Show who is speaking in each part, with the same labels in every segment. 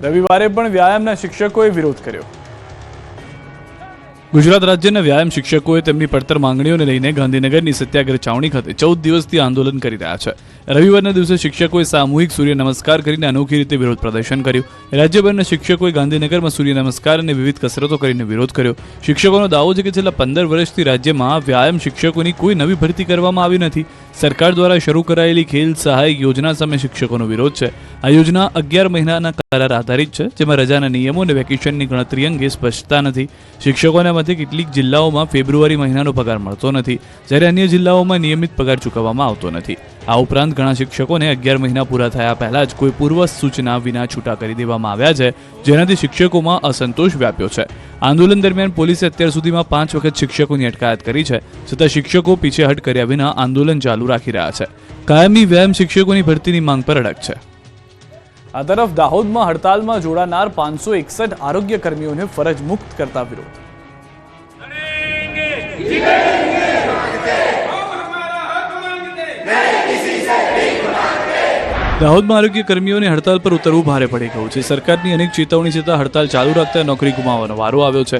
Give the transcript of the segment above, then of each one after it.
Speaker 1: રવિવારે પણ વ્યાયામના શિક્ષકોએ વિરોધ કર્યો। ગુજરાત રાજ્યના વ્યાયામ શિક્ષકોએ તેમની પડતર માંગણીઓને લઈને ગાંધીનગરની સત્યાગ્રહ છાવણી ખાતે 14 દિવસથી આંદોલન કરી રહ્યા છે। રવિવારના દિવસે શિક્ષકોએ સામૂહિક સૂર્ય નમસ્કાર કરીને અનોખી રીતે વિરોધ પ્રદર્શન કર્યું। રાજ્યભરના શિક્ષકોએ ગાંધીનગરમાં સૂર્ય નમસ્કાર અને વિવિધ કસરતો કરીને વિરોધ કર્યો। શિક્ષકોનો દાવો છે કે છેલ્લા 15 વર્ષથી રાજ્યમાં વ્યાયામ શિક્ષકોની કોઈ નવી ભરતી કરવામાં આવી નથી। સરકાર દ્વારા શરૂ કરાયેલી ખેલ સહાયક યોજના સામે શિક્ષકોનો વિરોધ છે। આ યોજના 11 મહિનાના કરાર આધારિત છે, જેમાં રજાના નિયમો અને વેકેશનની ગણતરી અંગે સ્પષ્ટતા નથી। શિક્ષકોના મતે કેટલીક જિલ્લાઓમાં ફેબ્રુઆરી મહિનાનો પગાર મળતો નથી, જ્યારે અન્ય જિલ્લાઓમાં નિયમિત પગાર ચૂકવવામાં આવતો નથી। આ ઉપરાંત ઘણા શિક્ષકોને 11 મહિના પૂરા થયા પહેલા જ કોઈ પૂર્વ સૂચના વિના છૂટા કરી દેવામાં આવ્યા છે, જેનાથી શિક્ષકોમાં અસંતોષ વ્યાપ્યો છે। આંદોલન દરમિયાન પોલીસે અત્યાર સુધીમાં 5 વખત શિક્ષકોની અટકાયત કરી છે, છતાં શિક્ષકો પીછેહટ કર્યા વિના આંદોલન ચાલુ રાખી રહ્યા છે। કાયમી વ્યાયામ શિક્ષકોની ભરતીની માંગ પર અડગ છે। આ તરફ દાહોદમાં હડતાલમાં જોડાનાર 561 આરોગ્ય કર્મીઓને ફરજ મુક્ત કરતા વિરોધ। દાહોદમાં આરોગ્ય કર્મીઓને હડતાલ પર ઉતરવું ભારે પડી ગયું છે। સરકારની અનેક ચેતવણી છતાં હડતાલ ચાલુ રાખતા નોકરી ગુમાવવાનો વારો આવ્યો છે।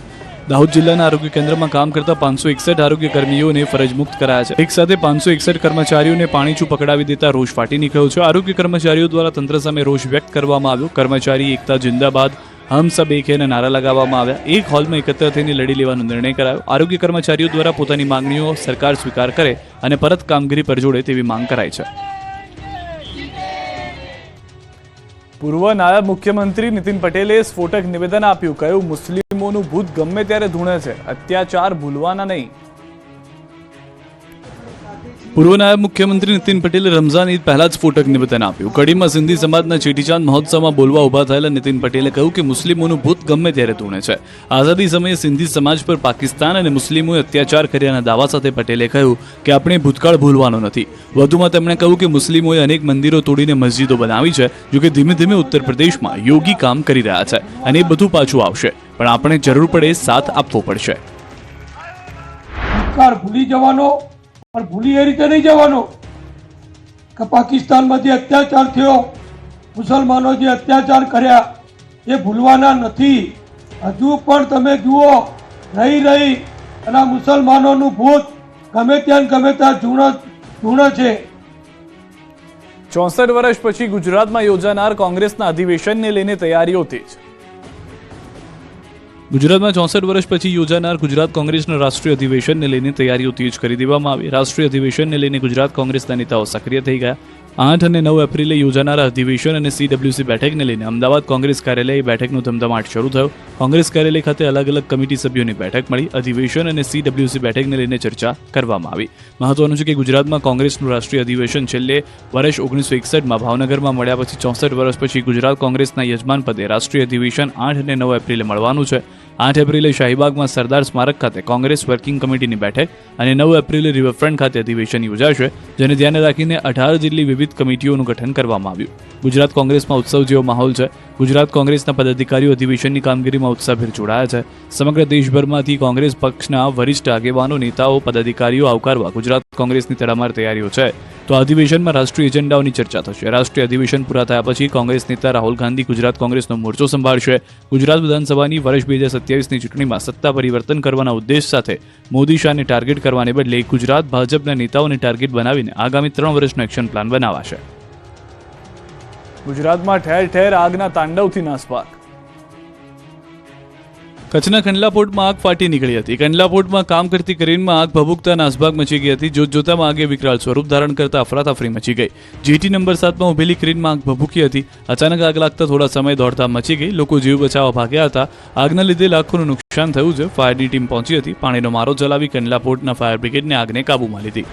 Speaker 1: દાહોદ જિલ્લાના આરોગ્ય કેન્દ્રમાં કામ કરતા 561 આરોગ્ય કર્મીઓને ફરજ મુક્ત કરાયા છે। એક સાથે 561 કર્મચારીઓને પાણીચું પકડાવી દેતા રોષ ફાટી નીકળ્યો છે। આરોગ્ય કર્મચારીઓ દ્વારા તંત્ર સામે રોષ વ્યક્ત કરવામાં આવ્યો। કર્મચારી એકતા જિંદાબાદ, હમ સબ એક હૈના નારા લગાવવામાં આવ્યા। એક હોલમાં એકત્ર થઈને લડી લેવાનો નિર્ણય કરાયો। આરોગ્ય કર્મચારીઓ દ્વારા પોતાની માંગણીઓ સરકાર સ્વીકાર કરે અને પરત કામગીરી પર જોડે તેવી માંગ કરાઈ છે। પૂર્વ નાયબ મુખ્યમંત્રી નીતિન પટેલે સ્ફોટક નિવેદન આપ્યું। કહ્યું, મુસ્લિમોનું ભૂત ગમે ત્યારે ધૂણે છે, અત્યાચાર ભૂલવાના નહીં। પૂર્વ નાયબ મુખ્યમંત્રી નીતિન પટેલે રમઝાન ઈદ પહેલા જ સ્ફોટક નિવેદન આપ્યું। કડીમાં સિંધી સમાજના ચેટીચાંદ મહોત્સવમાં બોલવા ઉભા થયેલા નીતિન પટેલે કહ્યું કે મુસ્લિમોનું ભૂત ગમે ત્યારે ધૂણે છે। આઝાદી સમયે સિંધી સમાજ પર પાકિસ્તાન અને મુસ્લિમોએ અત્યાચાર કર્યાના દાવા સાથે પટેલે કહ્યું કે આપણે ભૂતકાળ ભૂલવાનો નથી। વધુમાં તેમણે કહ્યું કે મુસ્લિમોએ અનેક મંદિરો તોડીને મસ્જિદો બનાવી છે, જોકે ધીમે ધીમે ઉત્તર પ્રદેશમાં યોગી કામ કરી રહ્યા છે અને એ બધું પાછું આવશે, પણ આપણે જરૂર પડે સાથ આપવો પડશે।
Speaker 2: ભૂલી જવાનો પણ ભૂલી એ રીતે નહીં જવાનો કે પાકિસ્તાનમાં જે અત્યાચાર થયો, મુસલમાનો જે અત્યાચાર કર્યા એ ભૂલવાના નથી। હજુ પણ તમે જુઓ, રહી અને આ મુસલમાનોનું ભૂત ગમે ત્યાં ધૂણે છે।
Speaker 1: 64 વર્ષ પછી ગુજરાતમાં યોજાનાર કોંગ્રેસના અધિવેશનને લઈને તૈયારીઓ તેજ। ગુજરાતમાં 64 વર્ષ પછી યોજાનાર ગુજરાત કોંગ્રેસના રાષ્ટ્રીય અધિવેશનને લઈને તૈયારીઓ તેજ કરી દેવામાં આવી। રાષ્ટ્રીય અધિવેશનને લઈને ગુજરાત કોંગ્રેસના નેતાઓ સક્રિય થઈ ગયા। 8 અને 9 એપ્રિલે યોજાનારા અધિવેશન અને CWC બેઠકને લઈને અમદાવાદ કોંગ્રેસ કાર્યાલય બેઠકનો ધમધમાટ શરૂ થયો। કોંગ્રેસ કાર્યાલય ખાતે અલગ અલગ કમિટી સભ્યોની બેઠક મળી। અધિવેશન અને CWC બેઠકને લઈને ચર્ચા કરવામાં આવી। મહત્વનું છે કે ગુજરાતમાં કોંગ્રેસનું રાષ્ટ્રીય અધિવેશન છેલ્લે વર્ષ 1961માં ભાવનગરમાં મળ્યા પછી 64 વર્ષ પછી ગુજરાત કોંગ્રેસના યજમાન પદે રાષ્ટ્રીય અધિવેશન 8 અને 9 એપ્રિલે મળવાનું છે। 8 એપ્રિલે શાહીબાગમાં સરદાર સ્મારક ખાતે કોંગ્રેસ વર્કિંગ કમિટીની બેઠક અને 9 એપ્રિલે રિવરફ્રન્ટ ખાતે અધિવેશન યોજાશે, જેને ધ્યાને રાખીને 18 જેટલી વિવિધ કમિટીઓનું ગઠન કરવામાં આવ્યું। ગુજરાત કોંગ્રેસમાં ઉત્સવ જેવો માહોલ છે। ગુજરાત કોંગ્રેસના પદાધિકારીઓ અધિવેશનની કામગીરીમાં ઉત્સાહભેર જોડાયા છે। સમગ્ર દેશભરમાંથી કોંગ્રેસ પક્ષના વરિષ્ઠ આગેવાનો, નેતાઓ, પદાધિકારીઓ આવકારવા ગુજરાત કોંગ્રેસની તડામાર તૈયારીઓ છે। તો અધિવેશનમાં રાષ્ટ્રીય એજન્ડાઓની ચર્ચા થશે। રાષ્ટ્રીય અધિવેશન પૂરા થયા પછી કોંગ્રેસ નેતા રાહુલ ગાંધી ગુજરાત કોંગ્રેસનો મોરચો સંભાળશે। ગુજરાત વિધાનસભાની વર્ષ 2027ની ચૂંટણીમાં સત્તા પરિવર્તન કરવાના ઉદ્દેશ સાથે મોદી શાહને ટાર્ગેટ કરવાને બદલે ગુજરાત ભાજપના નેતાઓને ટાર્ગેટ બનાવીને આગામી 3 વર્ષનો એક્શન પ્લાન બનાવાશે। ગુજરાતમાં ઠેર ઠેર આગના તાંડવથી નાસભાગ। કચ્છના કંડલા પોર્ટમાં આગ ફાટી નીકળી હતી। કંડલા પોર્ટમાં કામ કરતી ક્રેનમાં આગ ભભૂકતા નાસભાગ મચી ગઈ હતી। જોતજોતામાં આગે વિકરાળ સ્વરૂપ ધારણ કરતા અફરાતફરી મચી ગઈ। જેટી નંબર 7માં ઉભેલી ક્રેનમાં આગ ભભૂકી હતી। અચાનક આગ લાગતા થોડા સમય દોડધામ મચી ગઈ। લોકો જીવ બચાવવા ભાગ્યા હતા। આગના લીધે લાખોનું નુકસાન થયું છે। ફાયરની ટીમ પહોંચી હતી। પાણીનો મારો ચલાવી કંડલા પોર્ટના ફાયર બ્રિગેડને આગને કાબૂમાં લીધી।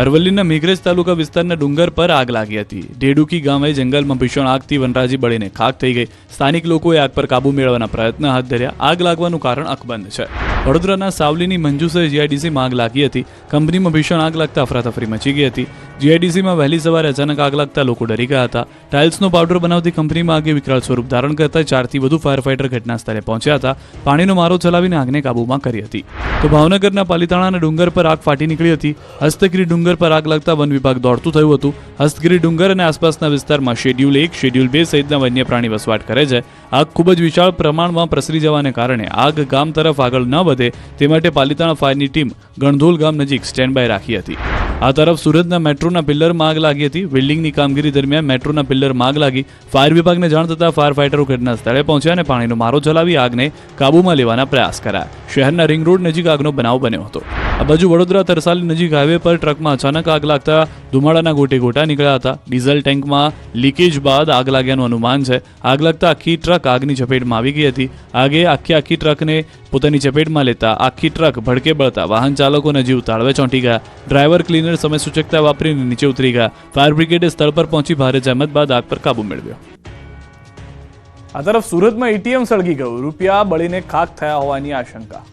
Speaker 1: અરવલ્લીના મેઘરજ તાલુકા વિસ્તારના ડુંગર પર આગ લાગી હતી। ઢેડુકી ગામે જંગલમાં ભીષણ આગથી વનરાજી બળીને ખાખ થઈ ગઈ। સ્થાનિક લોકોએ આગ પર કાબૂ મેળવવાના પ્રયત્ન હાથ ધર્યા। આગ લાગવાનું કારણ અકબંધ છે। વડોદરાના સાવલીની મંજુસર GIDCમાં આગ લાગી હતી। કંપનીમાં ભીષણ આગ લાગતા અફરાતફરી મચી ગઈ હતી। જીઆઈડીસીમાં વહેલી સવારે અચાનક આગ લાગતા લોકો ડરી ગયા હતા. ટાઇલ્સનો પાવડર બનાવતી કંપનીમાં આગે વિકરાળ સ્વરૂપ ધારણ કરતા 4થી વધુ ફાયર ફાઇટર ઘટના સ્થળે પહોંચ્યા હતા. પાણીનો મારો ચલાવીને આગને કાબૂમાં કરી હતી. તો ભાવનગરના પાલિતાણાના ડુંગર પર આગ ફાટી નીકળી હતી. હસ્તગીરી ડુંગર પર આગ લાગતા વન વિભાગ દોડતું થયું હતું. હસ્તગીરી ડુંગર અને આસપાસના વિસ્તારમાં શેડ્યુલ 1, શેડ્યુલ 2 સહિતના વન્ય પ્રાણી વસવાટ કરે છે. આગ ખૂબ જ વિશાળ પ્રમાણમાં પ્રસરી જવાને કારણે આગ ગામ તરફ આગળ ન વધે તે માટે પાલિતાણા ફાયરની ટીમ ગણધોલ ગામ નજીક સ્ટેન્ડ બાય રાખી હતી. આ તરફ સુરતના મેટ્રોના પિલ્લરમાં આગ લાગી હતી. વેલ્ડિંગની કામગીરી દરમિયાન મેટ્રોના પિલ્લરમાં આગ લાગી. ફાયર વિભાગને જાણ થતાં ફાયર ફાઇટરો ઘટના સ્થળે પહોંચ્યા અને પાણીનો મારો ચલાવી આગને કાબૂમાં લેવાના પ્રયાસ કર્યા. શહેરના રિંગ રોડ નજીક આગનો બનાવ બન્યો હતો. આ બાજુ વડોદરા તરસાલી નજીક હાઈવે પર ટ્રકમાં અચાનક આગ લાગતા ધુમાડાના ગોટે ગોટા નીકળ્યા હતા. ડીઝલ ટેન્કમાં લીકેજ બાદ આગ લાગ્યાનું અનુમાન છે. આગ લાગતા આખી ટ્રક આગની ચપેટમાં આવી ગઈ હતી. આગે આખી ટ્રકને પોતાની ચપેટમાં લેતા આખી ટ્રક ભડકે બળતા વાહન ચાલકોના જીવ તાળવે ચોંટી ગયા. ડ્રાઈવર ક્લીનર સમય સૂચકતા વાપરીને નીચે ઉતરી ગયા. ફાયર બ્રિગેડે સ્થળ પર પહોંચી ભારે જહેમત બાદ આગ પર કાબુ મેળવ્યો. આ તરફ સુરતમાં એટીએમ સળગી ગયું. રૂપિયા બળીને ખાખ થયા હોવાની આશંકા.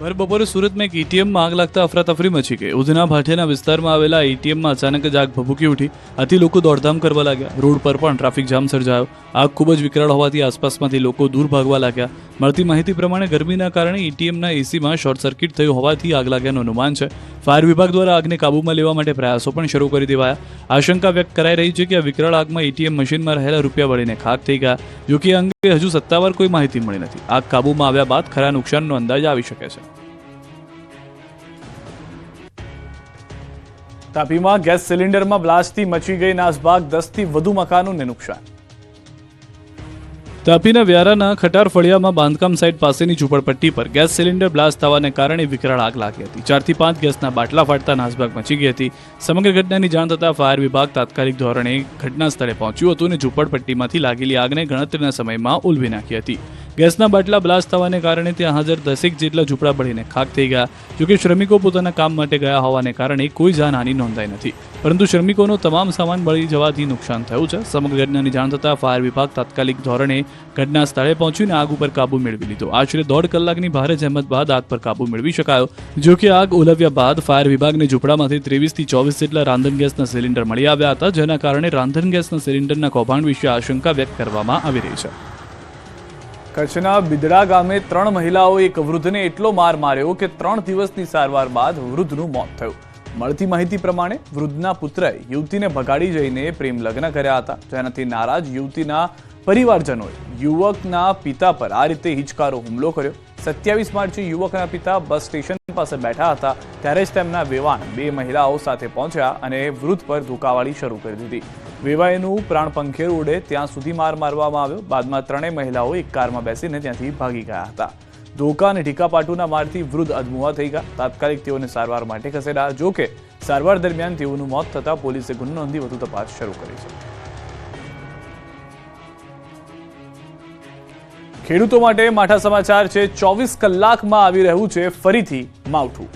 Speaker 1: ભર બપોરે સુરતમાં એક એટીએમમાં આગ લાગતા અફરાતફરી મચી ગઈ. ઉધના ભાટિયાના વિસ્તારમાં આવેલા એટીએમમાં અચાનક જ આગ ભભૂકી ઉઠી. આથી લોકો દોડધામ કરવા લાગ્યા. રોડ પર પણ ટ્રાફિક જામ સર્જાયો. આગ ખૂબ જ વિકરાળ હોવાથી આસપાસમાંથી લોકો દૂર ભાગવા લાગ્યા. મળતી માહિતી પ્રમાણે ગરમીના કારણે એટીએમના એસીમાં શોર્ટ સર્કિટ થયું હોવાથી આગ લાગ્યાનું અનુમાન છે. ફાયર વિભાગ દ્વારા આગને કાબૂમાં લેવા માટે પ્રયાસો પણ શરૂ કરી દેવાયા. આશંકા વ્યક્ત કરાઈ રહી છે કે આ વિકરાળ આગમાં એટીએમ મશીનમાં રહેલા રૂપિયા બળીને ખાખ થઈ ગયા. જોકે આ અંગે હજુ સત્તાવાર કોઈ માહિતી મળી નથી. આગ કાબૂમાં આવ્યા બાદ ખરા નુકસાનનો અંદાજ આવી શકે છે. તાપીમાં ગેસ સિલિન્ડરમાં બ્લાસ્ટથી મચી ગઈ નાસભાગ. 10થી વધુ મકાનોને નુકસાન. તાપીના વ્યારાના ખટાર ફળિયામાં બાંધકામ સાઇટ પાસેની ઝૂંપડપટ્ટી પર ગેસ સિલિન્ડર બ્લાસ્ટ થવાને કારણે વિકરાળ આગ લાગી હતી. 4થી 5 ગેસના બાટલા ફાટતા નાસભાગ મચી ગઈ હતી. સમગ્ર ઘટનાની જાણ થતાં ફાયર વિભાગ તાત્કાલિક ધોરણે ઘટના સ્થળે પહોંચ્યું હતું અને ઝૂંપડપટ્ટીમાંથી લાગેલી આગને ગણતરીના સમયમાં ઉલવી નાખી હતી. ગેસના બાટલા બ્લાસ્ટ થવાને કારણે ત્યાં હાજર 10 જેટલા ઝૂંપડા બળીને ખાખ થઈ ગયા. જોકે શ્રમિકો પોતાના કામ માટે ગયા હોવાને કારણે કોઈ જાનહાનિ નોંધાઈ નથી, પરંતુ શ્રમિકોનો તમામ સામાન બળી જવાથી નુકસાન થયું છે. સમગ્ર ઘટનાની જાણ થતાં ફાયર વિભાગ તાત્કાલિક ધોરણે ઘટના સ્થળે પહોંચીને આગ ઉપર કાબુ મેળવી લીધો. આશરે 1.5 કલાકની ભારે જહેમત બાદ આગ પર કાબુ મેળવી શકાયો. જોકે આગ ઓલવ્યા બાદ ફાયર વિભાગને ઝૂંપડામાંથી 23થી 24 જેટલા રાંધણ ગેસના સિલિન્ડર મળી આવ્યા હતા, જેના કારણે રાંધણ ગેસના સિલિન્ડરના કૌભાંડ વિશે આશંકા વ્યક્ત કરવામાં આવી રહી છે. કચ્છના બિદડા ગામે 3 મહિલાઓએ એક વૃદ્ધને એટલો માર માર્યો કે 3 દિવસની સારવાર બાદ વૃદ્ધનું મોત થયું. મળતી માહિતી પ્રમાણે વૃદ્ધના પુત્રએ યુવતીને ભગાડી જઈને પ્રેમ લગ્ન કર્યા હતા, જેનાથી નારાજ યુવતીના પરિવારજનોએ યુવકના પિતા પર આ રીતે હિચકારો હુમલો કર્યો. 27 માર્ચે યુવકના પિતા બસ સ્ટેશન પાસે બેઠા હતા ત્યારે જ તેમના વેવાણ 2 મહિલાઓ સાથે પહોંચ્યા અને વૃદ્ધ પર ધોકાવાળી શરૂ કરી દીધી. વેવાઈનું પ્રાણ પંખેર ઉડે ત્યાં સુધી માર મારવામાં આવ્યો. બાદમાં 3 મહિલાઓ એક કારમાં બેસીને ત્યાંથી ભાગી ગયા હતા. ધોકા અને ઢીકાપાટુના મારથી વૃદ્ધ અધમુઆ થઈ ગયા. તાત્કાલિક તેઓને સારવાર માટે ખસેડાયા. જોકે સારવાર દરમિયાન તેઓનું મોત થતાં પોલીસે ગુનો નોંધી વધુ તપાસ શરૂ કરી છે. ખેડૂતો માટે માઠા સમાચાર છે. 24 કલાકમાં આવી રહ્યું છે ફરીથી માવઠું.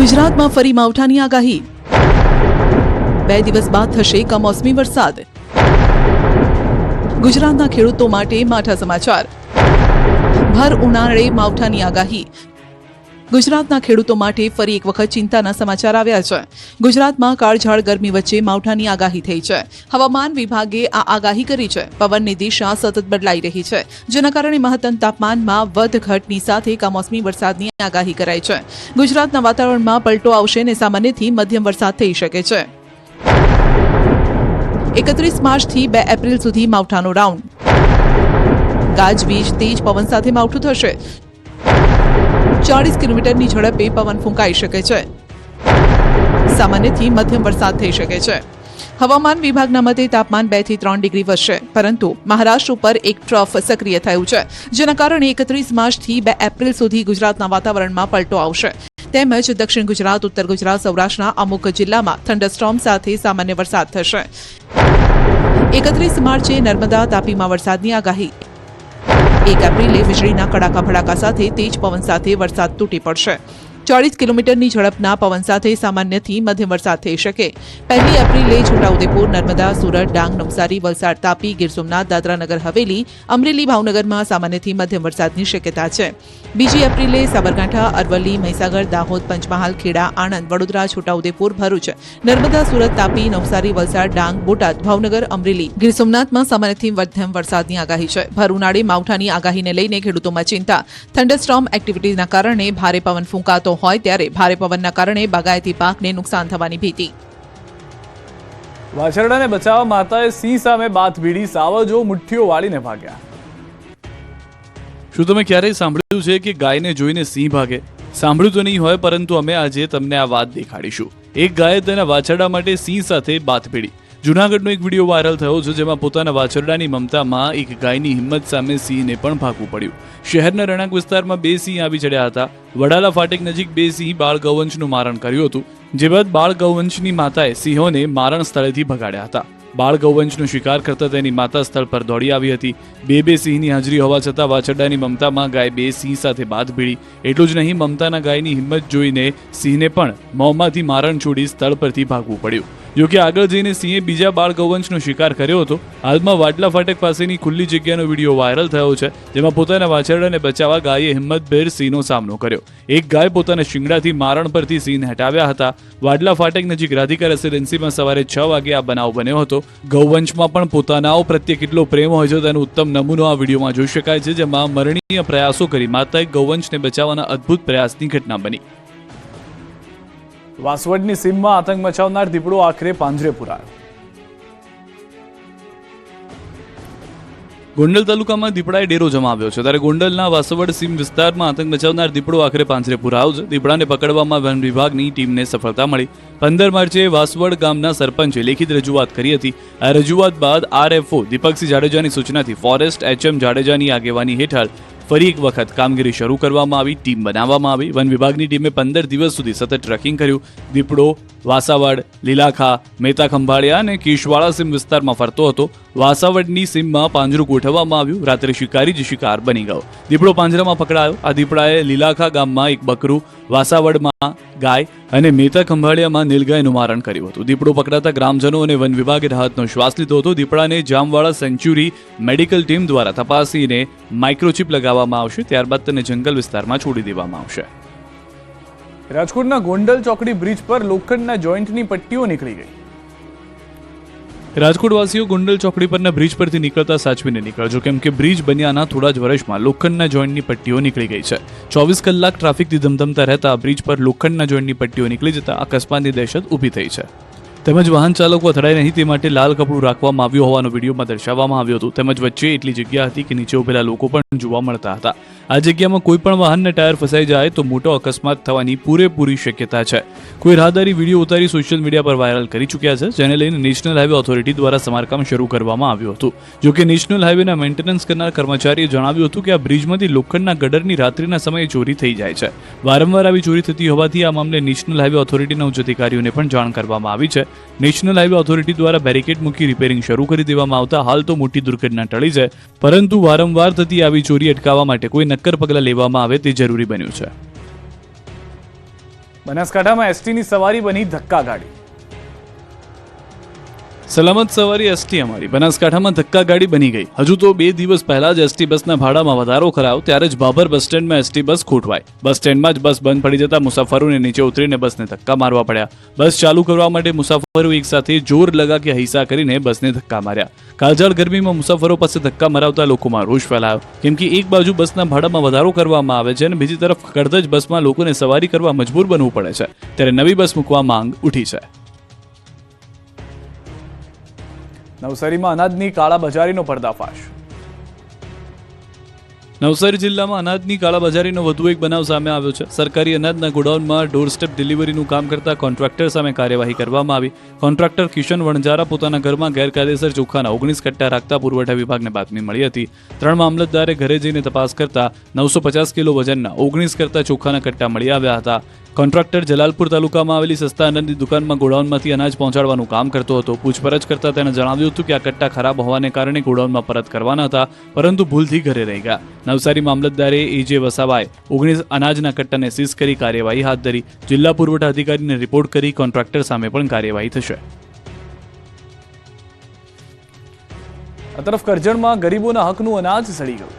Speaker 3: ગુજરાતમાં ફરી માવઠાની આગાહી. 2 દિવસ બાદ થશે કમોસમી વરસાદ. ગુજરાતના ખેડૂતો માટે માઠા સમાચાર. ભર ઉનાળે માવઠાની આગાહી. ગુજરાતના ખેડૂતો માટે ફરી એક વખત ચિંતાના સમાચાર આવ્યા છે. ગુજરાતમાં કાળઝાળ ગરમી વચ્ચે માવઠાની આગાહી થઈ છે. હવામાન વિભાગે આ આગાહી કરી છે. પવનની દિશા સતત બદલાઈ રહી છે, જેના કારણે મહત્તમ તાપમાનમાં વધઘટની સાથે કમોસમી વરસાદની આગાહી કરાઈ છે. ગુજરાતના વાતાવરણમાં પલટો આવશે અને સામાન્યથી મધ્યમ વરસાદ થઈ શકે છે. 31 માર્ચથી 2 એપ્રિલ સુધી માવઠાનો રાઉન્ડ. ગાજવીજ તેજ પવન સાથે માવઠું થશે. 40 કિલોમીટરની ઝડપે પવન ફૂંકાઈ શકે છે. સામાન્યથી મધ્યમ વરસાદ થઈ શકે છે. હવામાન વિભાગના મતે તાપમાન 2 થી 3 ડિગ્રી વધશે, પરંતુ મહારાષ્ટ્ર ઉપર એક ટ્રફ સક્રિય થયું છે, જેના કારણે 31 માર્ચથી 2 એપ્રિલ સુધી ગુજરાતના વાતાવરણમાં પલટો આવશે. તેમજ દક્ષિણ ગુજરાત, ઉત્તર ગુજરાત, સૌરાષ્ટ્રના અમુક જિલ્લામાં થંડરસ્ટોર્મ સાથે સામાન્ય વરસાદ થશે. 31 માર્ચે નર્મદા, તાપીમાં વરસાદની આગાહી. 1 એપ્રિલે વીજળીના કડાકા ભડાકા સાથે તેજ પવન સાથે વરસાદ તૂટી પડશે. 40 કિલોમીટરની ઝડપના પવન સાથે સામાન્યથી મધ્યમ વરસાદ થઈ શકે. 1 એપ્રિલે છોટાઉદેપુર, નર્મદા, સુરત, ડાંગ, નવસારી, વલસાડ, તાપી, ગીર સોમનાથ, દાદરા નગર હવેલી, અમરેલી, ભાવનગરમાં સામાન્યથી મધ્યમ વરસાદની શક્યતા છે. 2 એપ્રિલે સાબરકાંઠા, અરવલ્લી, મહીસાગર, દાહોદ, પંચમહાલ, ખેડા, આણંદ, વડોદરા, છોટાઉદેપુર, ભરૂચ, નર્મદા, સુરત, તાપી, નવસારી, વલસાડ, ડાંગ, બોટાદ, ભાવનગર, અમરેલી, ગીર સોમનાથમાં સામાન્યથી મધ્યમ વરસાદની આગાહી છે. ભર ઉનાળે માવઠાની આગાહીને લઈને ખેડૂતોમાં ચિંતા. થંડરસ્ટોર્મ એક્ટિવિટીના કારણે ભારે પવન ફૂંકાતો હોય ત્યારે ભારે પવનના કારણે બાગાયતી પાકને નુકસાન થવાની ભીતિ.
Speaker 1: વાછરડાને બચાવવા માતાએ સિંહ સામે બાથ ભીડી, સાવજો મુઠ્ઠીઓ વાળીને ભાગ્યા. શું તમે ક્યારેય સાંભળ્યું છે કે ગાયને જોઈને સિંહ ભાગે? સાંભળ્યું તો નહીં હોય, પરંતુ અમે આજે તમને આ વાત દેખાડીશું. એક ગાયે તેના વાછરડા માટે સિંહ સાથે બાથ ભીડી. જૂનાગઢનો એક વિડીયો વાયરલ થયો છે, જેમાં પોતાના વાછરડાની મમતામાં એક ગાયની હિંમત સામે સિંહને પણ ભાગવું પડ્યું. શહેરના રણાંક વિસ્તારમાં 2 સિંહ આવી ચડ્યા હતા. વડાલા ફાટક નજીક 2 સિંહ બાળ ગૌવંશનું મારણ કર્યું હતું, જે બાદ બાળ ગૌવંશની માતાએ સિંહોને મારણ સ્થળેથી ભગાડ્યા હતા. બાળ ગૌવંશનો શિકાર કરતા તેની માતા સ્થળ પર દોડી આવી હતી. 2 સિંહની હાજરી હોવા છતાં વાછરડાની મમતામાં ગાય 2 સિંહ સાથે બાથ ભીડી. એટલું જ નહીં, મમતાના ગાયની હિંમત જોઈને સિંહને પણ મોંમાંથી મારણ છોડી સ્થળ પરથી ભાગવું પડ્યું. જોકે આગળ જઈને સિંહે બીજા બાળ ગૌવંશનો શિકાર કર્યો હતો. હાલમાં વાડલા ફાટક પાસેની ખુલ્લી જગ્યાનો વિડીયો વાયરલ થયો છે, જેમાં પોતાના વાછરડાને બચાવવા ગાયે હિંમતભેર સિંહનો સામનો કર્યો. એક ગાય પોતાના શિંગડાથી મારણ પરથી સિંહને હટાવ્યા હતા. વાડલા ફાટક નજીક રાધિકા રેસિડેન્સીમાં સવારે 6 વાગે આ બનાવ બન્યો હતો. ગૌવંશમાં પણ પોતાનાઓ પ્રત્યે કેટલો પ્રેમ હોય છે તેનો ઉત્તમ નમૂનો આ વિડીયોમાં જોઈ શકાય છે, જેમાં મરણીય પ્રયાસો કરી માતાએ ગૌવંશને બચાવવાના અદ્ભુત પ્રયાસની ઘટના બની. વાસવડની સીમમાં આતંક મચાવનાર દીપડો આખરે પાંજરે પુરાયો. ગોંડલ તાલુકામાં દીપડાએ ડેરો જમાવ્યો છે, ત્યારે ગોંડલના વાસવડ સીમ વિસ્તારમાં આતંક મચાવનાર દીપડો આખરે પાંજરે પુરાયો છે. દીપડાને પકડવામાં વન વિભાગની ટીમને સફળતા મળી. 15 માર્ચે વાસવડ ગામના સરપંચે લેખિત રજૂઆત કરી હતી. આ રજૂઆત બાદ RFO દીપકસિંહ જાડેજાની સૂચનાથી ફોરેસ્ટ HM જાડેજાની આગેવાની હેઠળ ફરી એક વખત કામગીરી શરૂ કરવામાં આવી. ટીમ બનાવવામાં આવી. વન વિભાગની ટીમે 15 દિવસ સુધી સતત ટ્રેકિંગ કર્યું. દીપડો વાસાવડ, લીલાખા, મેતા ખંભાળિયા અને કેશવાળા સીમ વિસ્તારમાં ફરતો હતો. વાસાવડની સીમમાં પાંજરું ગોઠવવામાં આવ્યું. રાત્રે શિકારી જ શિકાર બની ગયો. દીપડો પાંજરામાં પકડાયો. આ દીપડાએ લીલાખા ગામમાં એક બકરું, વાસાવડમાં ગાય અને મેતા ખંભાળિયામાં નીલગાયનું મારણ કર્યું હતું. દીપડો પકડાતા ગ્રામજનો અને વન વિભાગે રાહતનો શ્વાસ લીધો હતો. દીપડાને જામવાળા સેન્ચ્યુરી મેડિકલ ટીમ દ્વારા તપાસીને માઇક્રોચિપ લગાવવામાં આવશે. ત્યારબાદ તેને જંગલ વિસ્તારમાં છોડી દેવામાં આવશે. રાજકોટના ગોંડલ ચોકડી બ્રિજ પર લોખંડના જોઈન્ટની પટ્ટીઓ નીકળી ગઈ. રાજકોટવાસીઓ ગોંડલ ચોકડી પરના બ્રિજ પરથી નીકળતા સાચવીને નીકળજો, કેમ કે બ્રિજ બન્યાના થોડા જ વર્ષમાં લોખંડના જોઈન્ટની પટ્ટીઓ નીકળી ગઈ છે. 24 કલાક ટ્રાફિકથી ધમધમતા રહેતા બ્રિજ પર લોખંડના જોઈન્ટની પટ્ટીઓ નીકળી જતા અકસ્માતની દહેશત ઊભી થઈ છે. તેમજ વાહન ચાલકો અથડાય નહીં તે માટે લાલ કપડું રાખવામાં આવ્યું હોવાનો વિડીયોમાં દર્શાવવામાં આવ્યું હતું. તેમજ વચ્ચે એટલી જગ્યા હતી કે નીચે ઉભેલા લોકો પણ જોવા મળતા હતા. આ જગ્યામાં કોઈ પણ વાહનના ટાયર ફસાઈ જાય તો મોટો અકસ્માત થવાની પૂરેપૂરી શક્યતા છે. કોઈ રાહદારી વિડીયો ઉતારી સોશિયલ મીડિયા પર વાયરલ કરી ચૂક્યા છે, જેને લઈને નેશનલ હાઈવે ઓથોરિટી દ્વારા સમારકામ શરૂ કરવામાં આવ્યું હતું. જોકે નેશનલ હાઈવેના મેન્ટેનન્સ કરનાર કર્મચારીએ જણાવ્યું હતું કે આ બ્રિજમાંથી લોખંડના ગડરની રાત્રિના સમયે ચોરી થઈ જાય છે. વારંવાર આવી ચોરી થતી હોવાથી આ મામલે નેશનલ હાઈવે ઓથોરિટીના ઉચ્ચ અધિકારીઓને પણ જાણ કરવામાં આવી છે. નેશનલ હાઈવે ઓથોરિટી દ્વારા બેરિકેડ મૂકી રિપેરિંગ શરૂ કરી દેવામાં આવતા હાલ તો મોટી દુર્ઘટના ટળી છે, પરંતુ વારંવાર થતી આવી ચોરી અટકાવવા માટે કોઈ નક્કર પગલાં લેવામાં આવે તે જરૂરી બન્યું છે. બનાસકાંઠામાં એસટીની સવારી બની ધક્કા ગાડી. સલામત સવારી એસટી અમારી. બનાસકાંઠામાં ધક્કા ગાડી બની ગઈ. હજુ તો 2 દિવસ પહેલા જ એસટી બસના ભાડામાં વધારો કરાયો ત્યારે જ ભાભર બસ સ્ટેન્ડમાં એસટી બસ ખોટવાઈ. બસ સ્ટેન્ડમાં જ બસ બંધ પડી જતા મુસાફરોને નીચે ઉતરીને બસને ધક્કા મારવા પડ્યા. બસ ચાલુ કરવા માટે મુસાફરો એક સાથે જોર લગા કે હૈસા કરીને બસને ધક્કા માર્યા. કાળઝાળ ગરમીમાં મુસાફરો પાસે ધક્કા મરાવતા લોકોમાં રોષ ફેલાયો, કેમ કે એક બાજુ બસના ભાડામાં વધારો કરવામાં આવે છે અને બીજી તરફ કડધજ બસમાં લોકોને સવારી કરવા મજબૂર બનવું પડે છે, ત્યારે નવી બસ મૂકવા માંગ ઉઠી છે. નવસારીમાં અનાજની કાળાબજારીનો પર્દાફાશ. નવસારી જિલ્લામાં અનાજની કાળાબજારીનો વધુ એક બનાવ સામે આવ્યો છે. સરકારી અનાજના ગોડાઉનમાં ડોર સ્ટેપ ડિલિવરીનું કામ કરતા કોન્ટ્રાક્ટર સામે કાર્યવાહી કરવામાં આવી. કોન્ટ્રાક્ટર કિશન વણજારા પોતાના ઘરમાં ગેરકાયદેસર ચોખાના 19 કટ્ટા રાખતા પુરવઠા વિભાગને બાતમી મળી હતી. 3 મામલતદારે ઘરે જઈને તપાસ કરતા 950 કિલો વજનના 19 કરતા ચોખાના કટ્ટા મળી આવ્યા હતા. કોન્ટ્રાક્ટર જલાલપુર તાલુકામાં આવેલી સસ્તા અનાજની દુકાનમાં ગોડાઉનમાંથી અનાજ પહોંચાડવાનું કામ કરતો હતો. પૂછપરછ કરતા તેને જણાવ્યું હતું કે આ કટ્ટા ખરાબ હોવાને કારણે ગોડાઉનમાં પરત કરવાના હતા, પરંતુ ભૂલથી ઘરે રહી ગયા. નવસારી મામલતદારે એજે વસાવાએ 19 અનાજના કટ્ટાને સીઝ કરી કાર્યવાહી હાથ ધરી. જિલ્લા પુરવઠા અધિકારીને રિપોર્ટ કરી કોન્ટ્રાક્ટર સામે પણ કાર્યવાહી થશે. આ તરફ કરજણમાં ગરીબોના હકનું અનાજ સડી ગયું.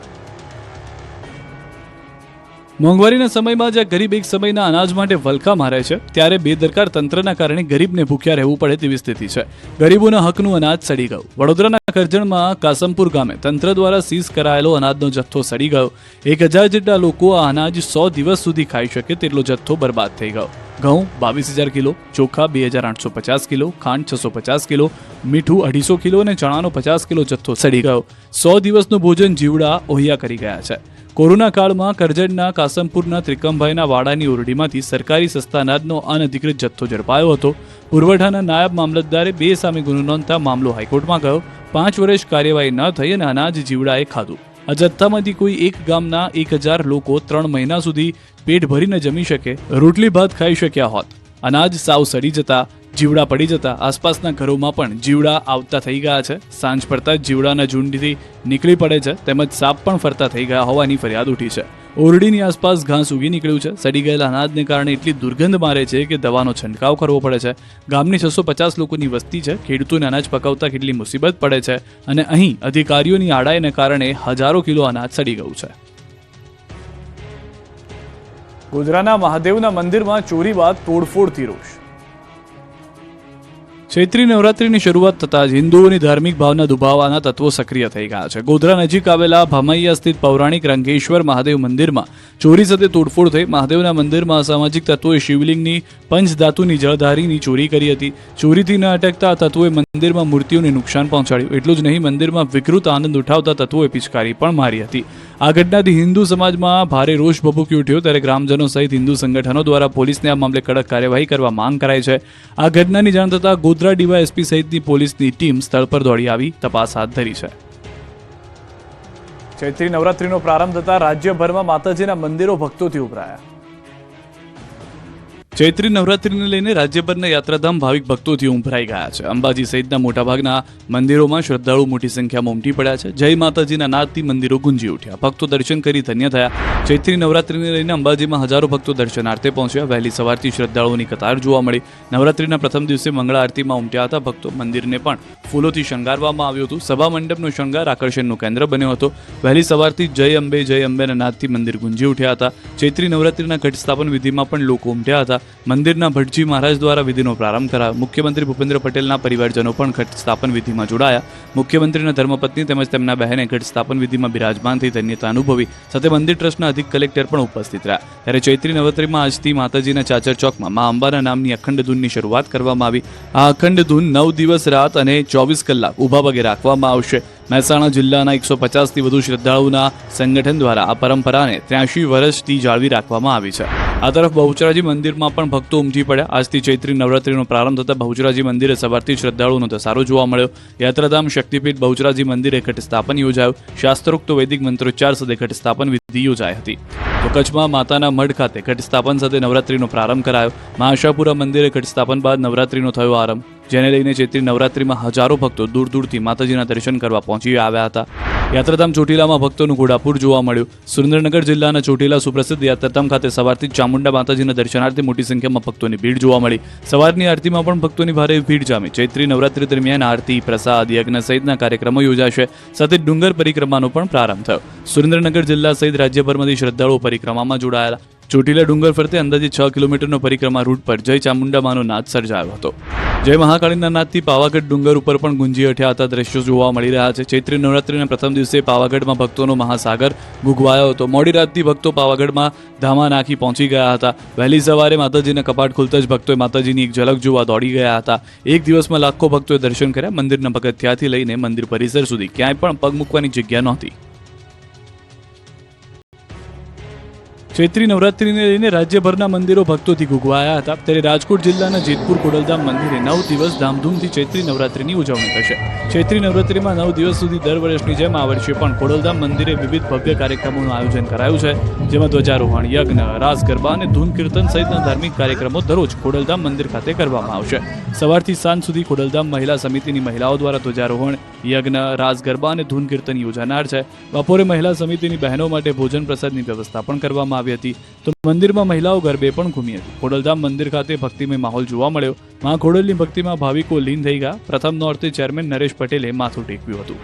Speaker 1: મોંઘવારીના સમયમાં જ્યાં ગરીબ એક સમયના અનાજ માટે વલખા મારે છે, ત્યારે બેદરકાર તંત્રના કારણે ગરીબને ભૂખ્યા રહેવું પડે તેવી સ્થિતિ છે. ગરીબોના હકનું અનાજ સડી ગયું. વડોદરાના કરજણમાં કાસમપુર ગામે તંત્ર દ્વારા સીઝ કરાયેલો અનાજનો જથ્થો સડી ગયો. 1000 જેટલા લોકો આ અનાજ 100 દિવસ સુધી ખાઈ શકે તેટલો જથ્થો બરબાદ થઈ ગયો. ઘઉં 22,000 કિલો, ચોખા 2,850 કિલો, ખાંડ 650 કિલો, મીઠું 250 કિલો અને ચણાનો 50 કિલો જથ્થો સડી ગયો. 100 દિવસનું ભોજન જીવડા ઓહિયા કરી ગયા છે. કોરોના કાળમાં કરજણના કાસમપુરના ત્રિકમભાઈના વાડાની ઓરડીમાંથી સરકારી સસ્તા અનાજનો અનધિકૃત જથ્થો ઝડપાયો હતો. પુરવઠાના નાયબ મામલતદારે 2 સામે ગુનો નોંધતા મામલો હાઈકોર્ટમાં ગયો. 5 વર્ષ કાર્યવાહી ન થઈ અને અનાજ જીવડાએ ખાધું. આ જથ્થામાંથી કોઈ એક ગામના 1000 લોકો 3 મહિના સુધી પેટ ભરીને જમી શકે, રોટલી ભાત ખાઈ શક્યા હોત. અનાજ સાવ સડી જતા, જીવડા પડી જતા આસપાસના ઘરોમાં પણ જીવડા આવતા થઈ ગયા છે. સાંજ પડતા જ જીવડાના ઝુંડથી નીકળી પડે છે, તેમજ સાપ પણ ફરતા થઈ ગયા હોવાની ફરિયાદ ઉઠી છે. ઓરડીની આસપાસ ઘાસ ઉગી નીકળ્યું છે. સડી ગયેલા અનાજને કારણે એટલી દુર્ગંધ મારે છે કે દવાનો છંટકાવ કરવો પડે છે. ગામની 650 લોકોની વસ્તી છે. ખેડૂતોને અનાજ પકાવતા કેટલી મુસીબત પડે છે અને અહીં અધિકારીઓની આડાઈને કારણે હજારો કિલો અનાજ સડી ગયું છે. ગોધરાના મહાદેવના મંદિરમાં ચોરી બાદ તોડફોડથી રોષ. ચૈત્રી નવરાત્રીની શરૂઆત થતાં જ હિન્દુઓની ધાર્મિક ભાવના દુભાવવાના તત્વો સક્રિય થઈ ગયા છે. ગોધરા નજીક આવેલા ભામૈયા સ્થિત પૌરાણિક રંગેશ્વર મહાદેવ મંદિરમાં ચોરી સાથે તોડફોડ થઈ. મહાદેવના મંદિરમાં અસામાજિક તત્વોએ શિવલિંગની પંચધાતુની જળધારીની ચોરી કરી હતી. ચોરીથી ન અટકતા તત્વોએ મંદિરમાં મૂર્તિઓને નુકસાન પહોંચાડ્યું. એટલું જ નહીં, મંદિરમાં વિકૃત આનંદ ઉઠાવતા તત્વોએ પિચકારી પણ મારી હતી. આ ઘટનાથી હિન્દુ સમાજમાં ભારે રોષ ભભૂકી ઉઠ્યો. ત્યારે ગ્રામજનો સહિત હિન્દુ સંગઠનો દ્વારા પોલીસને આ મામલે કડક કાર્યવાહી કરવા માંગ કરાઈ છે. આ ઘટનાની જાણ થતાં ગોધરા ડીવાયએસપી સહિતની પોલીસની ટીમ સ્થળ પર દોડી આવી તપાસ હાથ ધરી છે. ચૈત્રી નવરાત્રીનો પ્રારંભ થતાં રાજ્યભરમાં માતાજીના મંદિરો ભક્તોથી ઉભરાયા. ચૈત્રી નવરાત્રીને લઈને રાજ્યભરના યાત્રાધામ ભાવિક ભક્તોથી ઉભરાઈ ગયા છે. અંબાજી સહિતના મોટાભાગના મંદિરોમાં શ્રદ્ધાળુ મોટી સંખ્યામાં ઉમટી પડ્યા છે. જય માતાજીના નાદથી મંદિરો ગુંજી ઉઠ્યા. ભક્તો દર્શન કરી ધન્ય થયા. ચૈત્રી નવરાત્રીને લઈને અંબાજીમાં હજારો ભક્તો દર્શનાર્થે પહોંચ્યા. વહેલી સવારથી શ્રદ્ધાળુઓની કતાર જોવા મળી. નવરાત્રીના પ્રથમ દિવસે મંગળા આરતીમાં ઉમટ્યા હતા ભક્તો. મંદિરને પણ ફૂલોથી શણગારવામાં આવ્યું હતું. સભા મંડપનો શણગાર આકર્ષણનું કેન્દ્ર બન્યો હતો. વહેલી સવારથી જય અંબેના નાદથી મંદિર ગુંજી ઉઠ્યા હતા. ચૈત્રી નવરાત્રીના ઘટ સ્થાપન વિધિમાં પણ લોકો ઉમટ્યા હતા. મંદિરના ભટજી મહારાજ દ્વારા વિધિનો પ્રારંભ કરાયો. મુખ્યમંત્રી ભૂપેન્દ્ર પટેલના પરિવારજનો પણ ઘટ સ્થાપન વિધિમાં જોડાયા. મુખ્યમંત્રીના ધર્મપત્ની તેમજ તેમના બહેને ઘટ સ્થાપન વિધિમાં બિરાજમાન થઈ ધન્યતા અનુભવી. સાથે મંદિર ટ્રસ્ટના અધિક કલેક્ટર પણ ઉપસ્થિત રહ્યા. ત્યારે ચૈત્રી નવરાત્રીમાં આજથી માતાજીના ચાચર ચોકમાં મા અંબાના નામની અખંડ ધૂનની શરૂઆત કરવામાં આવી. આ અખંડ ધૂન 9 દિવસ રાત અને 24 કલાક ઊભા પગે રાખવામાં આવશે. મહેસાણા જિલ્લાના 150થી વધુ શ્રદ્ધાળુના સંગઠન દ્વારા આ પરંપરાને 83 વર્ષથી જાળવી રાખવામાં આવી છે. આ તરફ બહુચરાજી મંદિરમાં પણ ભક્તો ઉમટી પડ્યા. આજથી ચૈત્રી નવરાત્રીનો પ્રારંભ થતાં બહુચરાજી મંદિરે સવારથી શ્રદ્ધાળુઓનો ધસારો જોવા મળ્યો. યાત્રાધામ શક્તિપીઠ બહુચરાજી મંદિરે ઘટ સ્થાપન યોજાયું. શાસ્ત્રોક્ત વૈદિક મંત્રોચ્ચાર સાથે ઘટ સ્થાપન વિધિ યોજાઈ હતી. તો કચ્છમાં માતાના મઢ ખાતે ઘટ સ્થાપન સાથે નવરાત્રીનો પ્રારંભ કરાયો. મહાઆશાપુરા મંદિરે ઘટ સ્થાપન બાદ નવરાત્રીનો થયો આરંભ, જેને લઈને ચૈત્રી નવરાત્રીમાં હજારો ભક્તો દૂર દૂરથી માતાજીના દર્શન કરવા પહોંચી આવ્યા હતા. યાત્રાધામ ચોટીલામાં ભક્તોનું ઘોડાપુર જોવા મળ્યું. સુરેન્દ્રનગર જિલ્લાના ચોટીલા સુપ્રસિદ્ધ યાત્રાધામ ખાતે સવારથી ચામુંડા માતાજીના દર્શનાર્થે મોટી સંખ્યામાં ભક્તોની ભીડ જોવા મળી. સવારની આરતીમાં પણ ભક્તોની ભારે ભીડ જામી. ચૈત્રી નવરાત્રી દરમિયાન આરતી, પ્રસાદ, યજ્ઞ સહિતના કાર્યક્રમો યોજાશે. સાથે ડુંગર પરિક્રમાનો પણ પ્રારંભ થયો. સુરેન્દ્રનગર જિલ્લા સહિત રાજ્યભરમાંથી શ્રદ્ધાળુઓ પરિક્રમામાં જોડાયેલા. ચોટીલા ડુંગર ફરતે અંદાજે 6 કિલોમીટરનો પરિક્રમા રૂટ પર જય ચામુંડામાનો નાદ સર્જાયો હતો. જય મહાકાળીના નાદથી પાવાગઢ ડુંગર ઉપર પણ ગુંજી ઉઠ્યા હતા દ્રશ્યો જોવા મળી રહ્યા છે. ચૈત્રી નવરાત્રીના પ્રથમ દિવસે પાવાગઢમાં ભક્તોનો મહાસાગર ભૂગવાયો હતો. મોડી રાતથી ભક્તો પાવાગઢમાં ધામા નાખી પહોંચી ગયા હતા. વહેલી સવારે માતાજીના કપાટ ખુલતા જ ભક્તોએ માતાજીની એક ઝલક જોવા દોડી ગયા હતા. એક દિવસમાં લાખો ભક્તોએ દર્શન કર્યા. મંદિરના પગથિયાથી લઈને મંદિર પરિસર સુધી ક્યાંય પણ પગ મૂકવાની જગ્યા નહોતી. ચૈત્રી નવરાત્રિને લઈને રાજ્યભરના મંદિરો ભક્તોથી ગુંગવાયા હતા, ત્યારે રાજકોટ જિલ્લાના જેતપુર ખોડલધામ મંદિરે 9 દિવસ ધામધૂમથી ચૈત્રી નવરાત્રિની ઉજવણી થશે. ચૈત્રી નવરાત્રિમાં 9 દિવસ સુધી દર વર્ષની જેમ આ વર્ષે પણ ખોડલધામ મંદિરે વિવિધ ભવ્ય કાર્યક્રમોનું આયોજન કરાયું છે, જેમાં ધ્વજારોહણ, યજ્ઞ, રાસ ગરબા અને ધૂન કીર્તન સહિતના ધાર્મિક કાર્યક્રમો દરરોજ ખોડલધામ મંદિર ખાતે કરવામાં આવશે. સવારથી સાંજ સુધી ખોડલધામ મહિલા સમિતિની મહિલાઓ દ્વારા ધ્વજારોહણ, યજ્ઞ, રાસ ગરબા અને ધૂન કીર્તન યોજાનાર છે. બપોરે મહિલા સમિતિની બહેનો માટે ભોજન પ્રસાદની વ્યવસ્થા પણ કરવામાં આવી હતી, તો મંદિરમાં મહિલાઓ ગરબે પણ ઘૂમી હતી. ખોડલધામ મંદિર ખાતે ભક્તિમય માહોલ જોવા મળ્યો. માં ખોડલની ભક્તિમાં ભાવિકો લીન થઈ ગયા. પ્રથમ નોરતે ચેરમેન નરેશ પટેલે માથું ટેકવ્યું હતું.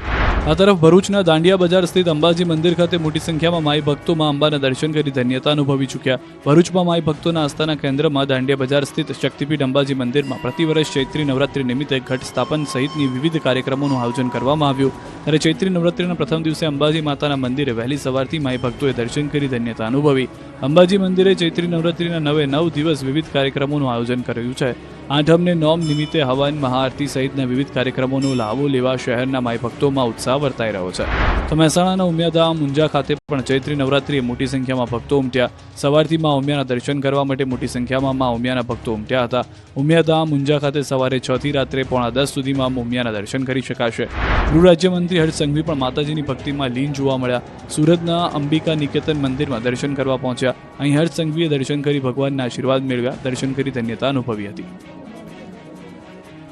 Speaker 1: આ તરફ ભરૂચના દાંડિયા બજાર સ્થિત અંબાજી મંદિર ખાતે મોટી સંખ્યામાં માઈ ભક્તો માં અંબાના દર્શન કરી ધન્યતા અનુભવી ચૂક્યા. ભરૂચમાં માઈ ભક્તોના આસ્થાના કેન્દ્રમાં દાંડિયા બજાર સ્થિત શક્તિપીઠ અંબાજી મંદિરમાં પ્રતિવર્ષ ચૈત્રી નવરાત્રી નિમિત્તે ઘટ સ્થાપન સહિતની વિવિધ કાર્યક્રમોનું આયોજન કરવામાં આવ્યું. ત્યારે ચૈત્રી નવરાત્રીના પ્રથમ દિવસે અંબાજી માતાના મંદિરે વહેલી સવારથી માઈ ભક્તોએ દર્શન કરી ધન્યતા અનુભવી. અંબાજી મંદિરે ચૈત્રી નવરાત્રીના 9 દિવસ વિવિધ કાર્યક્રમોનું આયોજન કર્યું છે. આઠમને નોમ નિમિત્તે હવન, મહાઆરતી સહિતના વિવિધ કાર્યક્રમોનો લાભો લેવા શહેરના માઈ ભક્તોમાં ઉત્સાહ વર્તાઈ રહ્યો છે. તો મહેસાણાના ઉમિયાધામ ઊંઝા ખાતે પણ ચૈત્રી નવરાત્રીએ મોટી સંખ્યામાં ભક્તો ઉમટ્યા. સવારથી માં ઉમિયાના દર્શન કરવા માટે મોટી સંખ્યામાં માં ઉમિયાના ભક્તો ઉમટ્યા હતા. ઉમિયાધામ ઊંઝા ખાતે સવારે 6 થી રાત્રે 9:30 સુધીમાં ઉમિયાના દર્શન કરી શકાશે. ગૃહ રાજ્યમંત્રી હર્ષ સંઘવી પણ માતાજીની ભક્તિમાં લીન જોવા મળ્યા. સુરતના અંબિકા નિકેતન મંદિરમાં દર્શન કરવા પહોંચ્યા. અહીં હર્ષ સંઘવીએ દર્શન કરી ભગવાનના આશીર્વાદ મેળવ્યા. દર્શન કરી ધન્યતા અનુભવી હતી.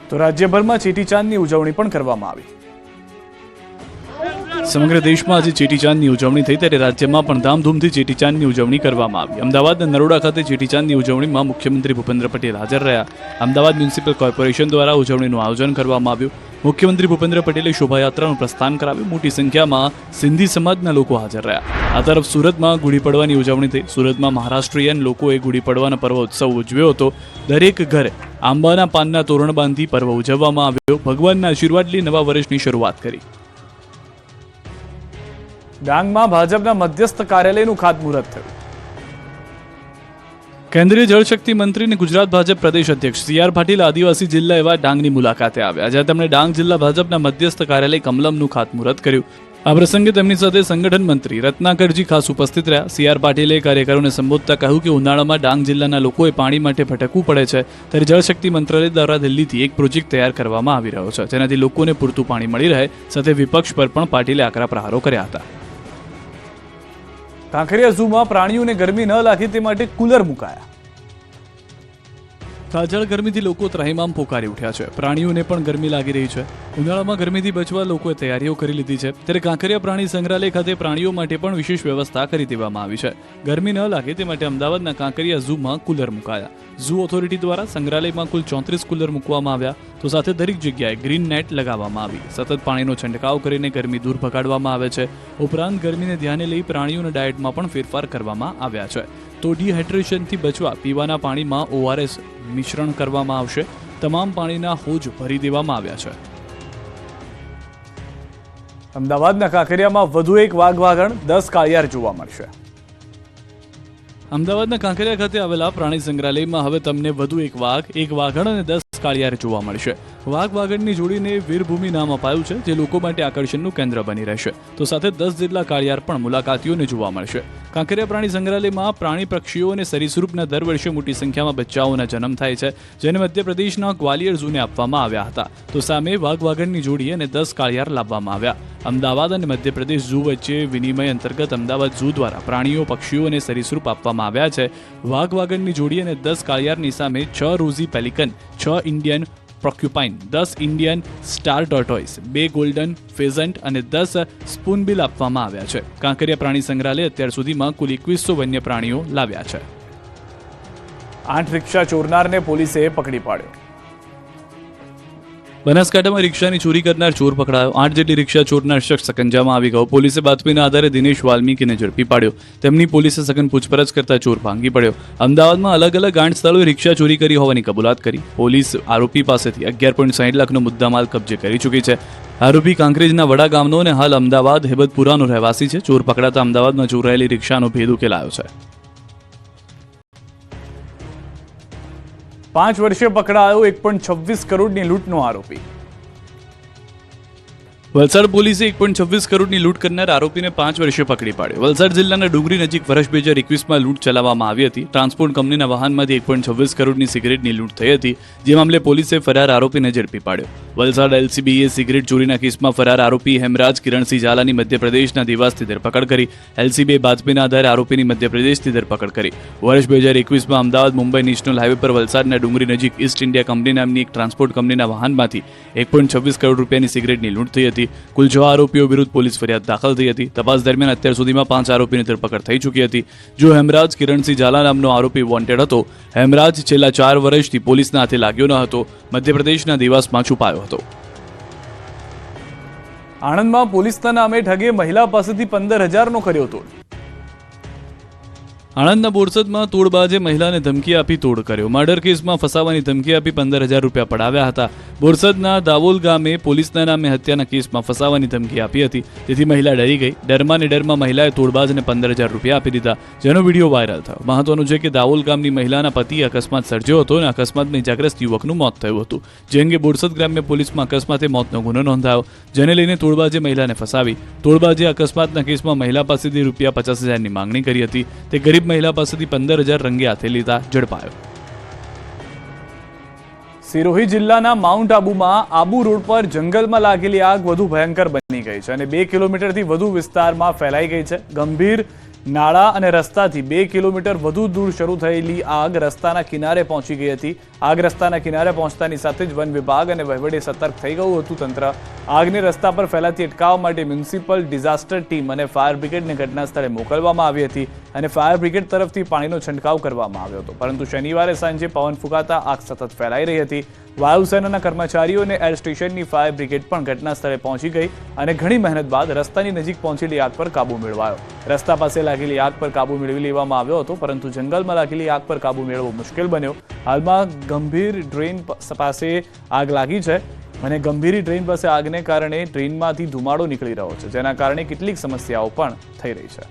Speaker 1: તો રાજ્યભરમાં ચેટીચાંદની ઉજવણી પણ કરવામાં આવી. સમગ્ર દેશમાં આજે ચેટીચાંદની ઉજવણી થઈ, ત્યારે રાજ્યમાં પણ ધામધૂમથી ચેટીચાંદની ઉજવણી કરવામાં આવી. અમદાવાદના નરોડા ખાતે ચેટીચાંદની ઉજવણીમાં મુખ્યમંત્રી ભૂપેન્દ્ર પટેલ હાજર રહ્યા. અમદાવાદ મ્યુનિસિપલ કોર્પોરેશન દ્વારા ઉજવણીનું આયોજન કરવામાં આવ્યું. મુખ્યમંત્રી ભૂપેન્દ્ર પટેલે શોભાયાત્રાનું પ્રસ્થાન કરાવ્યું. મોટી સંખ્યામાં સિંધી સમાજના લોકો હાજર રહ્યા. આ તરફ સુરતમાં ગુડી પડવાની ઉજવણી થઈ. સુરતમાં મહારાષ્ટ્રીયન લોકોએ ગુડી પડવાના પર્વ ઉત્સવ ઉજવ્યો હતો. દરેક ઘરે આંબાના પાનના તોરણ બાંધી પર્વ ઉજવવામાં આવ્યો. ભગવાનના આશીર્વાદ લઈ નવા વર્ષની શરૂઆત કરી. ડાંગમાં ભાજપના મધ્યસ્થ કાર્યાલયનું ખાતમુહૂર્ત થયું. કેન્દ્રીય જળશક્તિ મંત્રી અને ગુજરાત ભાજપ પ્રદેશ અધ્યક્ષ સી.આર. પાટીલ આદિવાસી જિલ્લા એવા ડાંગની મુલાકાતે આવ્યા, જ્યાં તેમણે ડાંગ જિલ્લા ભાજપના મધ્યસ્થ કાર્યાલય કમલમનું ખાતમુહૂર્ત કર્યું. આ પ્રસંગે તેમની સાથે સંગઠન મંત્રી રત્નાકરજી ખાસ ઉપસ્થિત રહ્યા. સી.આર. પાટીલે કાર્યકરોને સંબોધતા કહ્યું કે ઉનાળામાં ડાંગ જિલ્લાના લોકોએ પાણી માટે ભટકવું પડે છે, ત્યારે જળશક્તિ મંત્રાલય દ્વારા દિલ્હીથી એક પ્રોજેક્ટ તૈયાર કરવામાં આવી રહ્યો છે, જેનાથી લોકોને પૂરતું પાણી મળી રહે. સાથે વિપક્ષ પર પણ પાટીલે આકરા પ્રહારો કર્યા હતા. કાંકરિયા ઝૂમાં પ્રાણીઓને ગરમી ન લાગે તે માટે કુલર મુકાયા. કાજળ ગરમીથી લોકો ત્રાહિમામ પોકારી ઉઠ્યા છે. પ્રાણીઓને પણ ગરમી લાગી રહી છે. ઉનાળામાં ગરમીથી બચવા લોકોએ તૈયારીઓ કરી લીધી છે. ત્યારે કાંકરિયા પ્રાણી સંગ્રહાલય ખાતે પ્રાણીઓ માટે પણ વિશેષ વ્યવસ્થા કરી દેવામાં આવી છે. ગરમી ન લાગે તે માટે અમદાવાદના કાંકરિયા ઝૂમાં કુલર મુકાયા. ઝૂ ઓથોરિટી દ્વારા સંગ્રહાલયમાં કુલ 34 કુલર મૂકવામાં આવ્યા, તો સાથે દરેક જગ્યાએ ગ્રીન નેટ લગાવવામાં આવી. સતત પાણીનો છંટકાવ કરીને ગરમી દૂર ભગાડવામાં આવે છે. ઉપરાંત ગરમીને ધ્યાને લઈ પ્રાણીઓના ડાયટમાં પણ ફેરફાર કરવામાં આવ્યા છે. તો ડિહાઇડ્રેશનથી બચવા પીવાના પાણીમાં ORS મિશ્રણ કરવામાં આવશે. તમામ પાણીના હોજ ભરી દેવામાં આવ્યા છે. અમદાવાદના કાંકરિયામાં વધુ એક વાઘવાગણ, 10 કાળિયાર જોવા મળશે. અમદાવાદના કાંકરિયા ખાતે આવેલા પ્રાણી સંગ્રહાલયમાં હવે તમને વધુ એક વાઘ, એક વાઘણ અને 10 કાળિયાર જોવા મળશે. વાઘ વાઘણની જોડીને વીરભૂમિ નામ અપાયું છે, જે લોકો માટે આકર્ષણનું કેન્દ્ર બની રહેશે. તો સાથે 10 જેટલા કાળિયાર પણ મુલાકાતીઓને જોવા મળશે. કાંકરિયા પ્રાણી સંગ્રહાલયમાં પ્રાણી, પક્ષીઓ અને સરીસૃપના દર વર્ષે મોટી સંખ્યામાં બચ્ચાઓના જન્મ થાય છે, જેને મધ્યપ્રદેશના ગ્વાલિયર ઝૂને આપવામાં આવ્યા હતા. તો સામે વાઘ વાઘણની જોડી અને 10 કાળિયાર લાવવામાં આવ્યા. અમદાવાદ અને મધ્યપ્રદેશ ઝૂ વચ્ચે વિનિમય અંતર્ગત અમદાવાદ ઝૂ દ્વારા પ્રાણીઓ, પક્ષીઓ અને સરીસૃપ આપવામાં આવ્યા છે. વાઘ વાઘણની જોડી અને 10 કાળિયારની સામે 6 rosy pelican, 6 Indian porcupine, 10 Indian star tortoise, 2 golden pheasant અને 10 સ્પૂનબિલ આપવામાં આવ્યા છે. કાંકરિયા પ્રાણી સંગ્રહાલય અત્યાર સુધીમાં કુલ 2100 વન્ય પ્રાણીઓ લાવ્યા છે. 8 રિક્ષા ચોરનારને પોલીસે પકડી પાડ્યો. બનાસકાંઠામાં રિક્ષાની ચોરી કરનાર ચોર પકડાયો. 8 જેટલી રિક્ષા ચોરનાર શખ્સ સકંજામાં આવી ગયો. પોલીસે બાતમીના આધારે દિનેશ વાલ્મીકીને ઝડપી પાડ્યો. તેમની પોલીસે સઘન પૂછપરછ કરતા ચોર ભાંગી પડ્યો. અમદાવાદમાં અલગ અલગ 8 સ્થળોએ રિક્ષા ચોરી કરી હોવાની કબૂલાત કરી. પોલીસ આરોપી પાસેથી 11.60 લાખનો મુદ્દામાલ કબજે કરી ચૂકી છે. આરોપી કાંકરેજના વડા ગામનો અને હાલ અમદાવાદ હેબતપુરાનો રહેવાસી છે. ચોર પકડાતા અમદાવાદમાં ચોરાયેલી રિક્ષાનો ભેદ ઉકેલાયો છે. 5 વર્ષે પકડાયો 1.26 કરોડની લૂંટનો આરોપી. વલસાડ પોલીસે 1.26 કરોડની લૂંટ કરનાર આરોપીને 5 વર્ષે પકડી પાડ્યો. વલસાડ જિલ્લાના ડુંગરી નજીક વર્ષ 2021માં લૂંટ ચલાવવામાં આવી હતી. ટ્રાન્સપોર્ટ કંપનીના વાહનમાંથી 1.26 કરોડની સિગરેટની લૂંટ થઈ હતી, જે મામલે પોલીસે ફરાર આરોપીને ઝડપી પાડ્યો. વલસાડ એલસીબીએ સિગરેટ ચોરીના કેસમાં ફરાર આરોપી હેમરાજ કિરણસિંહ ઝાલાની મધ્યપ્રદેશના દેવાસથી ધરપકડ કરી. એલસીબીએ બાતમીના આધારે આરોપીની મધ્યપ્રદેશથી ધરપકડ કરી. વર્ષ 2021માં અમદાવાદ મુંબઈ નેશનલ હાઈવે પર વલસાડના ડુંગરી નજીક ઈસ્ટ ઇન્ડિયા કંપની નામની એક ટ્રાન્સપોર્ટ કંપનીના વાહનમાંથી 1.26 કરોડ રૂપિયાની સિગરેટની લૂંટ થઈ હતી. કુલ 6 આરોપીઓ વિરુદ્ધ પોલીસ ફરિયાદ દાખલ થઈ હતી. તપાસ દરમિયાન અત્યાર સુધીમાં 5 આરોપીની ધરપકડ થઈ ચૂકી હતી. જો હેમરાજ કિરણસિંહ ઝાલા નામનો આરોપી વોન્ટેડ હતો. હેમરાજ છેલ્લા 4 વર્ષથી પોલીસના હાથે લાગ્યો ન હતો. મધ્યપ્રદેશના દેવાસમાં છુપાયો હતો. આણંદમાં પોલીસના નામે ઠગે મહિલા પાસેથી 15,000નો કર્યો તોડ. આણંદના બોરસદમાં તોડબાજે મહિલાને ધમકી આપી તોડ કર્યો. મર્ડર કેસમાં ફસાવાની ધમકી આપી 15,000 રૂપિયા પડાવ્યા હતા. બોરસદના દાવોલ ગામે પોલીસના નામે હત્યાના કેસમાં ફસાવાની ધમકી આપી હતી, તેથી મહિલા ડરી ગઈ. ડરમાં મહિલાએ તોડબાજને 15,000 રૂપિયા આપી દીધા, જેનો વિડીયો વાયરલ થયો. મહત્વનું છે કે દાવોલ ગામની મહિલાના પતિએ અકસ્માત સર્જ્યો હતો અને અકસ્માતમાં ઇજાગ્રસ્ત યુવકનું મોત થયું હતું. જે અંગે બોરસદ ગ્રામ્ય પોલીસમાં અકસ્માતે મોતનો ગુનો નોંધાયો, જેને લઈને તોડબાજે મહિલાને ફસાવી. તોડબાજે અકસ્માતના કેસમાં મહિલા પાસેથી રૂપિયા 50,000ની માંગણી કરી હતી. તે ગરીબ મહિલા પાસેથી 15,000 રંગે હાથે લીધા ઝડપાયો. સિરોહી જિલ્લાના માઉન્ટ આબુમાં આબુ રોડ પર જંગલમાં લાગેલી આગ વધુ ભયંકર બની ગઈ છે અને 2 કિલોમીટરથી વધુ વિસ્તારમાં ફેલાઈ ગઈ છે. ગંભીર નાળા અને રસ્તાથી 2 કિલોમીટર વધુ દૂર શરૂ થયેલી આગ રસ્તાના કિનારે પહોંચી ગઈ હતી. આગ રસ્તાના કિનારે પહોંચતાની સાથે જ વન વિભાગ અને વહીવટી સતર્ક થઈ ગયું હતું. તંત્ર આગને રસ્તા પર ફેલાતી અટકાવવા માટે મ્યુનિસિપલ ડિઝાસ્ટર ટીમ અને ફાયર બ્રિગેડને ઘટના સ્થળે મોકલવામાં આવી હતી અને ફાયર બ્રિગેડ તરફથી પાણીનો છંટકાવ કરવામાં આવ્યો હતો. પરંતુ શનિવારે સાંજે પવન ફૂંકાતા આગ સતત ફેલાઈ રહી હતી. વાયુસેનાના કર્મચારીઓ અને એર સ્ટેશનની ફાયર બ્રિગેડ પણ ઘટના સ્થળે પહોંચી ગઈ અને ઘણી મહેનત બાદ રસ્તાની નજીક પહોંચેલી આગ પર કાબુ મેળવાયો. રસ્તા પાસે લાગેલી આગ પર કાબુ મેળવી લેવામાં આવ્યો હતો, પરંતુ જંગલમાં લાગેલી આગ પર કાબુ મેળવવો મુશ્કેલ બન્યો. હાલમાં ગંભીર ડ્રેન પાસે આગ લાગી છે અને ગંભીર ડ્રેન પાસે આગને કારણે ડ્રેનમાંથી ધુમાડો નીકળી રહ્યો છે, જેના કારણે કેટલીક સમસ્યાઓ પણ થઈ રહી છે.